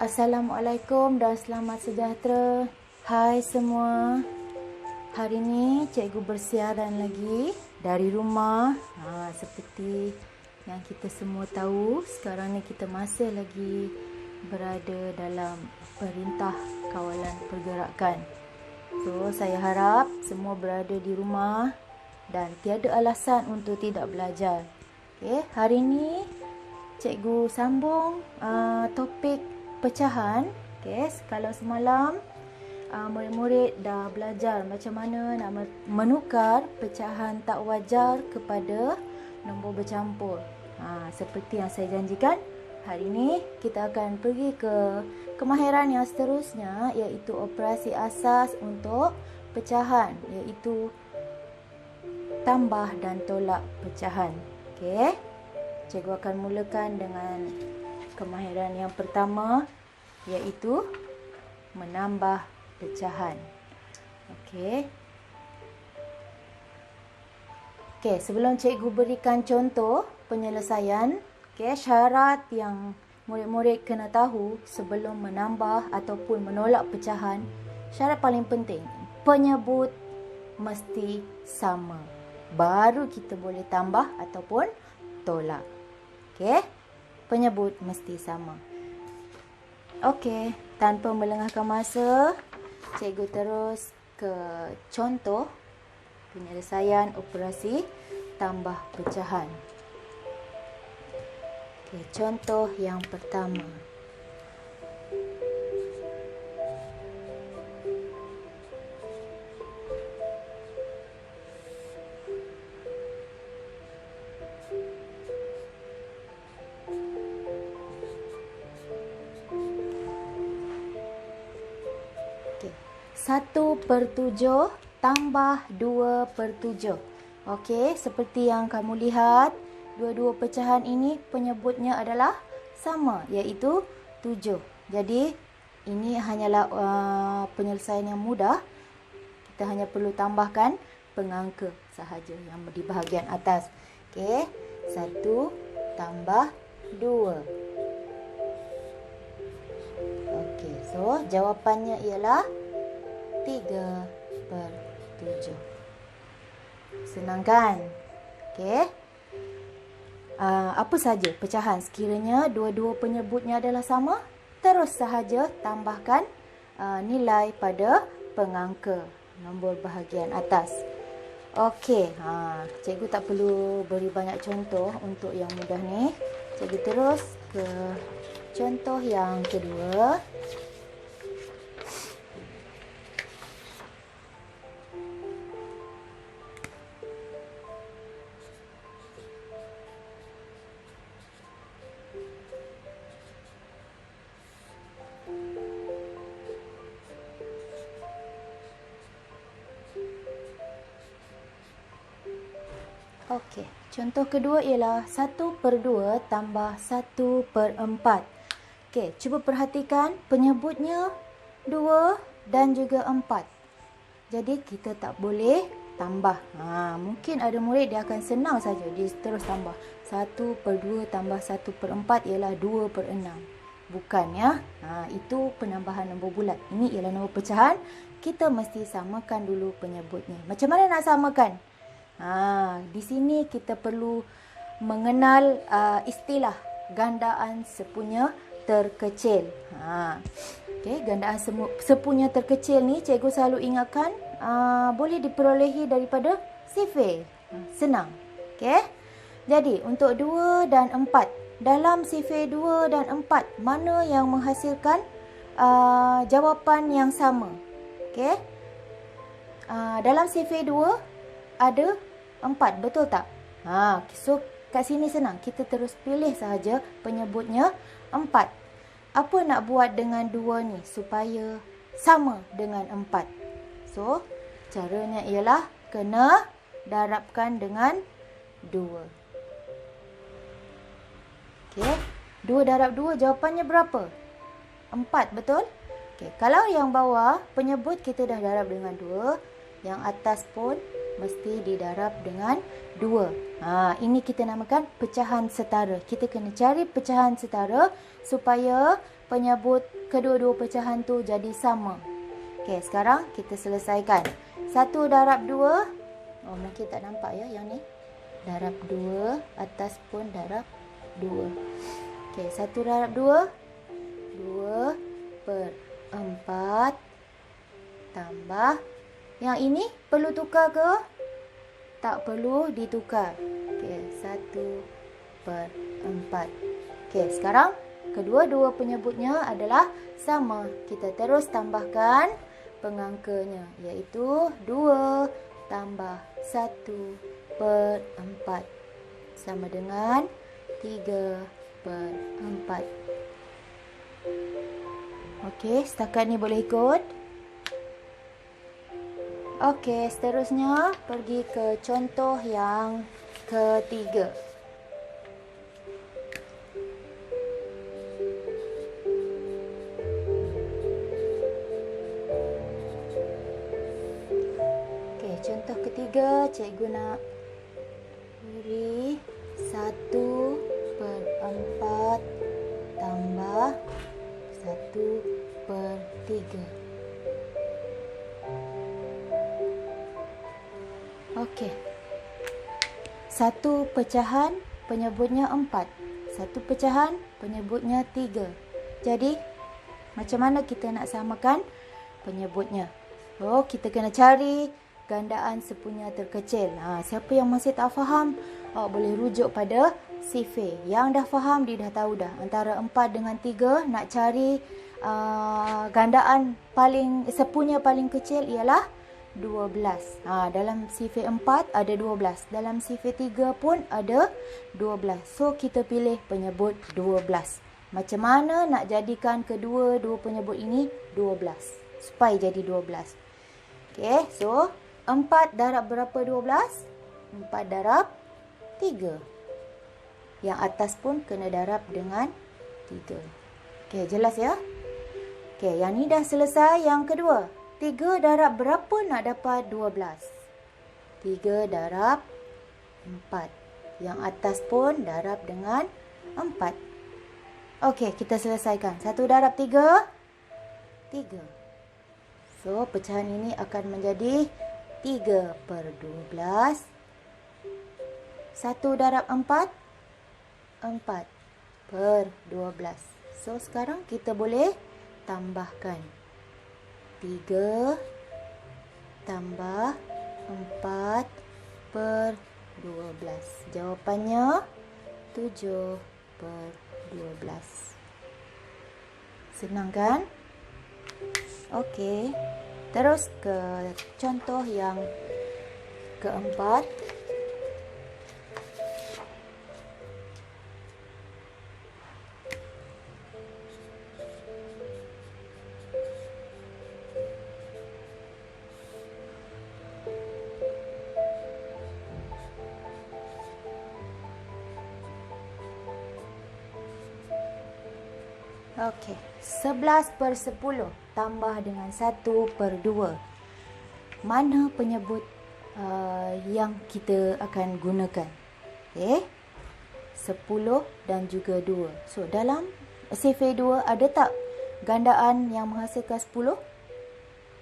Assalamualaikum dan selamat sejahtera. Hai semua. Hari ini cikgu bersiaran lagi dari rumah. Seperti yang kita semua tahu, sekarang ni kita masih lagi berada dalam Perintah Kawalan Pergerakan. So, saya harap semua berada di rumah dan tiada alasan untuk tidak belajar. Okay, hari ini cikgu sambung topik pecahan. Okay, kalau semalam murid-murid dah belajar macam mana nak menukar pecahan tak wajar kepada nombor bercampur. Seperti yang saya janjikan, hari ini kita akan pergi ke kemahiran yang seterusnya, iaitu operasi asas untuk pecahan, iaitu tambah dan tolak pecahan. Okey. Cikgu akan mulakan dengan kemahiran yang pertama, iaitu menambah pecahan. Okey. Sebelum cikgu berikan contoh penyelesaian, syarat yang murid-murid kena tahu sebelum menambah ataupun menolak pecahan. Syarat paling penting, penyebut mesti sama. Baru kita boleh tambah ataupun tolak. Penyebut mesti sama. Tanpa melengahkan masa, cikgu terus ke contoh penyelesaian operasi tambah pecahan. Contoh yang pertama. Satu per 7 tambah 2 per 7. Seperti yang kamu lihat, dua-dua pecahan ini penyebutnya adalah sama, iaitu 7. Jadi, ini hanyalah penyelesaian yang mudah. Kita hanya perlu tambahkan pengangka sahaja yang di bahagian atas. 1 tambah 2. So jawapannya ialah 3 per 7. Senang kan? Apa saja pecahan sekiranya dua-dua penyebutnya adalah sama, terus sahaja tambahkan nilai pada pengangka nombor bahagian atas. Cikgu tak perlu beri banyak contoh untuk yang mudah ni. Cikgu terus ke contoh yang kedua. Contoh kedua ialah 1 per 2 tambah 1 per 4. Cuba perhatikan penyebutnya 2 dan juga 4. Jadi kita tak boleh tambah. Mungkin ada murid dia akan senang saja, dia terus tambah. 1 per 2 tambah 1 per 4 ialah 2 per 6. Bukan ya. Itu penambahan nombor bulat. Ini ialah nombor pecahan. Kita mesti samakan dulu penyebutnya. Macam mana nak samakan? Di sini kita perlu mengenal istilah gandaan sepunya terkecil. Gandaan sepunya terkecil ni cikgu selalu ingatkan boleh diperolehi daripada sifir. Senang. Jadi untuk 2 dan 4, dalam sifir 2 dan 4, mana yang menghasilkan jawapan yang sama? Dalam sifir 2 ada 4, betul tak? So kat sini senang, kita terus pilih sahaja penyebutnya 4. Apa nak buat dengan 2 ni supaya sama dengan 4? So caranya ialah kena darabkan dengan 2. 2 darab 2 jawapannya berapa? 4, betul? Kalau yang bawah penyebut kita dah darab dengan 2, yang atas pun mesti didarab dengan 2. Ini kita namakan pecahan setara. Kita kena cari pecahan setara supaya penyebut kedua-dua pecahan tu jadi sama. Okey, sekarang kita selesaikan. 1 darab 2. Mungkin tak nampak ya yang ni. Darab 2, atas pun darab 2. Okey, 1 darab 2. 2 per 4 tambah. Yang ini perlu tukar ke? Tak perlu ditukar. Okey, 1 per 4. Okey, sekarang kedua-dua penyebutnya adalah sama. Kita terus tambahkan pengangkanya, iaitu 2 tambah 1 per 4 sama dengan 3 per 4. Okey, setakat ni boleh ikut. Okey, seterusnya pergi ke contoh yang ketiga. Okey, contoh ketiga cikgu nak beri 1 per 4 tambah 1 per 3. Okey. 1 pecahan penyebutnya 4. 1 pecahan penyebutnya 3. Jadi, macam mana kita nak samakan penyebutnya? Kita kena cari gandaan sepunya terkecil. Siapa yang masih tak faham, boleh rujuk pada sifir. Yang dah faham, dia dah tahu dah. Antara 4 dengan 3, nak cari gandaan sepunya paling kecil ialah 12. Dalam sifir 4 ada 12. Dalam sifir 3 pun ada 12. So, kita pilih penyebut 12. Macam mana nak jadikan kedua-dua penyebut ini 12? Supaya jadi 12. Okey, so 4 darab berapa 12? 4 darab 3. Yang atas pun kena darab dengan 3. Okey, jelas ya? Okey, yang ni dah selesai. Yang kedua, 3 darab berapa nak dapat 12? 3 darab 4. Yang atas pun darab dengan 4. Okey, kita selesaikan. 1 darab 3, 3. So, pecahan ini akan menjadi 3 per 12. 1 darab 4, 4 per 12. So, sekarang kita boleh tambahkan. 3 tambah 4 per 12. Jawapannya 7 per 12. Senang kan? Okey. Terus ke contoh yang keempat. Okey, 11 per 10 tambah dengan 1 per 2. Mana penyebut yang kita akan gunakan? Okey, 10 dan juga 2. So, dalam sifir 2 ada tak gandaan yang menghasilkan 10?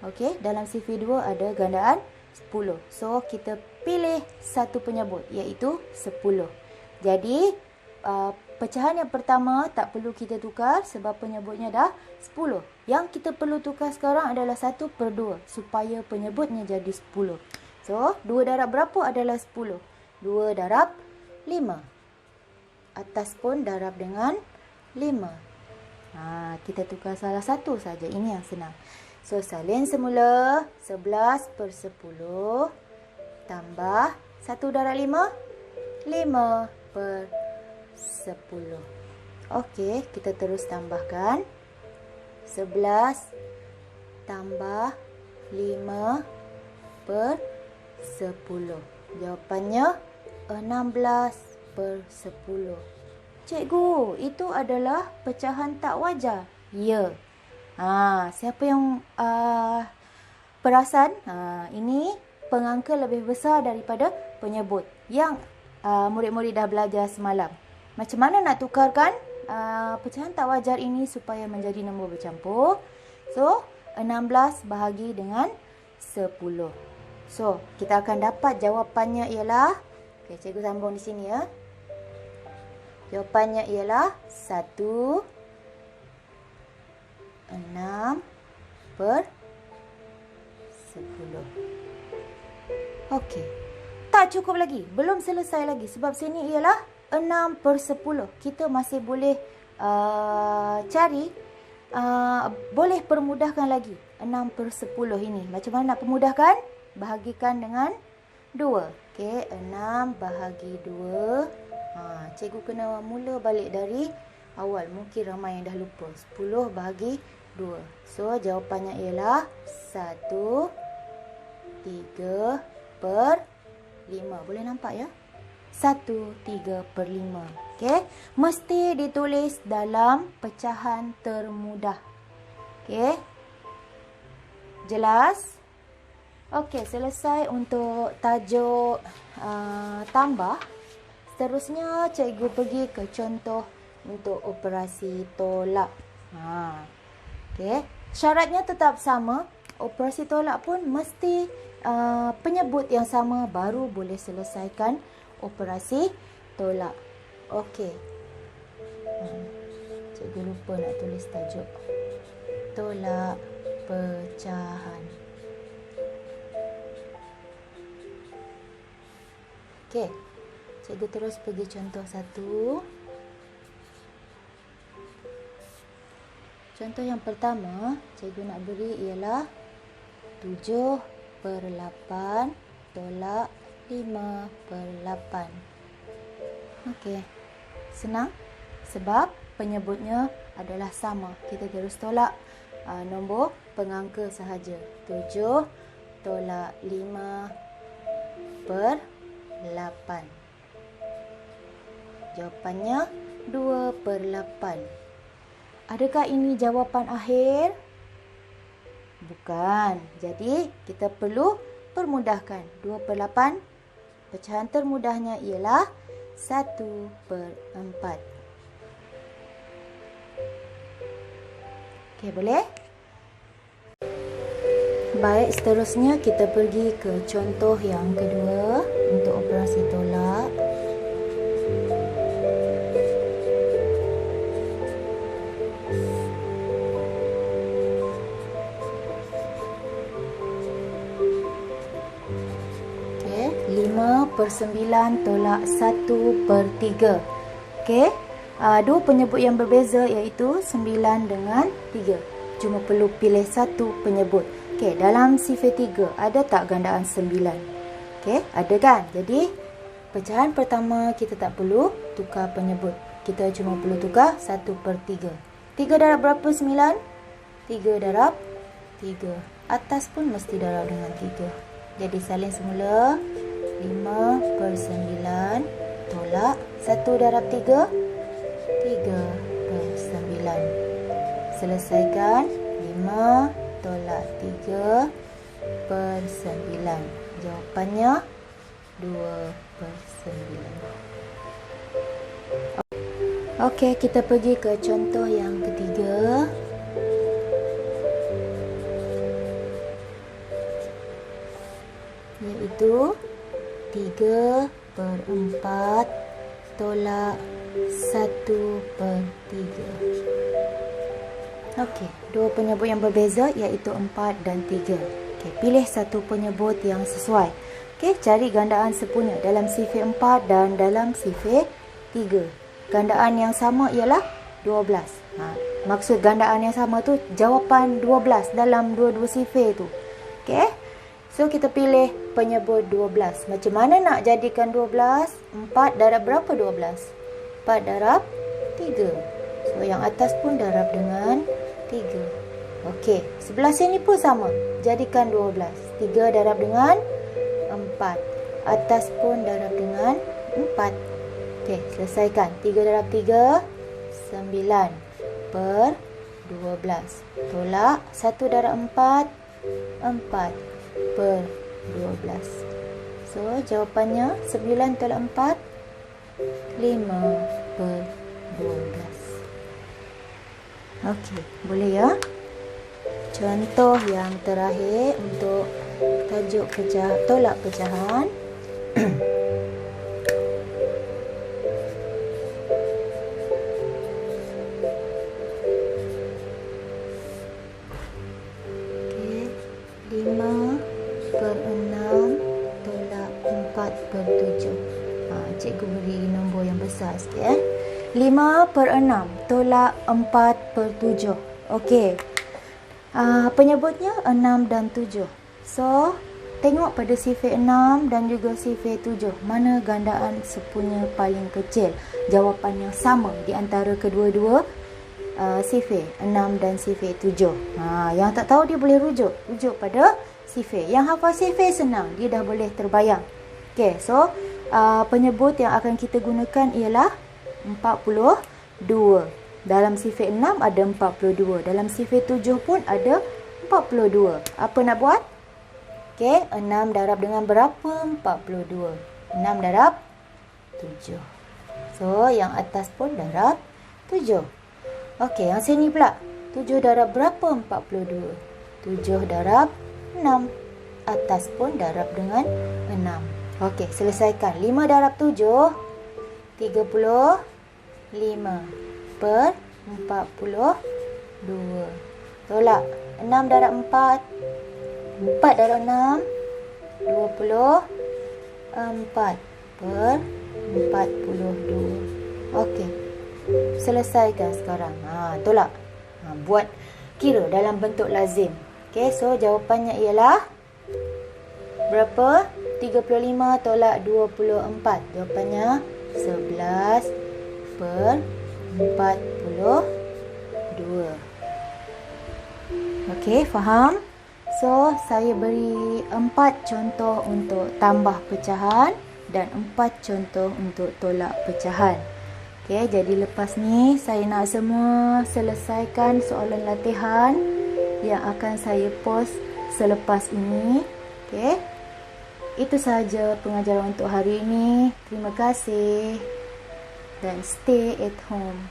Okey, dalam sifir 2 ada gandaan 10. So, kita pilih satu penyebut, iaitu 10. Jadi, pecahan yang pertama tak perlu kita tukar sebab penyebutnya dah 10. Yang kita perlu tukar sekarang adalah 1 per 2 supaya penyebutnya jadi 10. So, 2 darab berapa adalah 10? 2 darab 5. Atas pun darab dengan 5. Kita tukar salah satu saja. Ini yang senang. So, salin semula 11 per 10 tambah 1 darab 5. 5 per 10. Okey, kita terus tambahkan. 11 tambah 5 per 10. Jawapannya 16 per 10. Cikgu, itu adalah pecahan tak wajar. Ya. Siapa yang perasan? Ini pengangka lebih besar daripada penyebut yang murid-murid dah belajar semalam. Macam mana nak tukarkan pecahan tak wajar ini supaya menjadi nombor bercampur? So, 16 bahagi dengan 10. So, kita akan dapat jawapannya ialah, okay, cikgu sambung di sini ya. Jawapannya ialah 1, 6 per 10. Okey. Tak cukup lagi. Belum selesai lagi. Sebab sini ialah 6 per 10. Kita masih boleh cari, boleh permudahkan lagi. 6 per 10 ini. Macam mana nak permudahkan? Bahagikan dengan 2. Okey, 6 bahagi 2. Cikgu kena mula balik dari awal. Mungkin ramai yang dah lupa. 10 bahagi 2. So, jawapannya ialah 1, 3 per 5. Boleh nampak ya? 1, 3 per 5. Okey. Mesti ditulis dalam pecahan termudah. Okey. Jelas? Okey, selesai untuk tajuk tambah. Seterusnya, cikgu pergi ke contoh untuk operasi tolak. Okey. Syaratnya tetap sama. Operasi tolak pun mesti penyebut yang sama baru boleh selesaikan operasi tolak. Okey. Cikgu lupa nak tulis tajuk. Tolak pecahan. Okey. Cikgu terus pergi contoh 1. Contoh yang pertama, cikgu nak beri ialah 7 per 8 tolak 5 per 8. Okey. Senang. Sebab penyebutnya adalah sama. Kita terus tolak nombor pengangka sahaja. 7 tolak 5 per 8. Jawapannya 2 per 8. Adakah ini jawapan akhir? Bukan. Jadi, kita perlu permudahkan. 2 per 8. Pecahan termudahnya ialah 1 per 4. Okey, boleh? Baik, seterusnya kita pergi ke contoh yang kedua untuk operasi tolak. Okey, 5 per 9 tolak 1 per 3. Okey, dua penyebut yang berbeza iaitu 9 dengan 3. Cuma perlu pilih satu penyebut. Okey, dalam sifar 3 ada tak gandaan 9? Okey, ada kan? Jadi, pecahan pertama kita tak perlu tukar penyebut. Kita cuma perlu tukar 1 per 3. 3 darab berapa 9? 3 darab 3. Atas pun mesti darab dengan 3. Jadi, salin semula. 5 per 9 tolak 1 darab 3. 3 per 9. Selesaikan. 5 tolak 3 per 9. Jawapannya 2 per 9. Okey, kita pergi ke contoh yang ketiga. Iaitu 3 per 4 tolak 1 per 3. Okey, dua penyebut yang berbeza iaitu 4 dan 3. Okey, pilih satu penyebut yang sesuai. Okey, cari gandaan sepunya dalam sifar 4 dan dalam sifar 3. Gandaan yang sama ialah 12. Maksud gandaan yang sama tu jawapan 12 dalam dua-dua sifar tu. Okey. So, kita pilih penyebut 12. Macam mana nak jadikan 12? 4 darab berapa 12? 4 darab 3. So, yang atas pun darab dengan 3. Okey, sebelah sini pun sama. Jadikan 12. 3 darab dengan 4. Atas pun darab dengan 4. Okey, selesaikan. 3 darab 3, 9 per 12. Tolak 1 darab 4, 4 per 12. So, jawapannya 9 tolak 4, 5/12. Okey, boleh ya? Contoh yang terakhir untuk tajuk tolak pecahan. Okey, 5/6 tolak 4/7. Cikgu beri nombor yang besar sikit 5/6 tolak 4/7. Okey. Penyebutnya 6 dan 7. So, tengok pada sifir 6 dan juga sifir 7. Mana gandaan sepunya paling kecil? Jawapan yang sama di antara kedua-dua sifir 6 dan sifir 7. Yang tak tahu dia boleh rujuk pada sifir. Yang hafal sifir senang, dia dah boleh terbayang. Okey, so penyebut yang akan kita gunakan ialah 42. Dalam sifir 6 ada 42. Dalam sifir 7 pun ada 42. Apa nak buat? Okey, 6 darab dengan berapa? 42. 6 darab 7. So, yang atas pun darab 7. Okey, yang sini pula. 7 darab berapa? 42. 7 darab 6. Atas pun darab dengan 6. Okey, selesaikan. 5 darab 7, 35 per 42. Tolak. 6 darab 4, 4 darab 6, 24 per 42. Okey. Selesaikan sekarang. Tolak. Buat kira dalam bentuk lazim. Okey, so jawapannya ialah berapa? 35 tolak 24. Jawapannya 11 per 42. Okey, faham? So, saya beri 4 contoh untuk tambah pecahan dan 4 contoh untuk tolak pecahan. Okey, jadi lepas ni saya nak semua selesaikan soalan latihan yang akan saya post selepas ini. Okey. Itu sahaja pengajaran untuk hari ini. Terima kasih dan stay at home.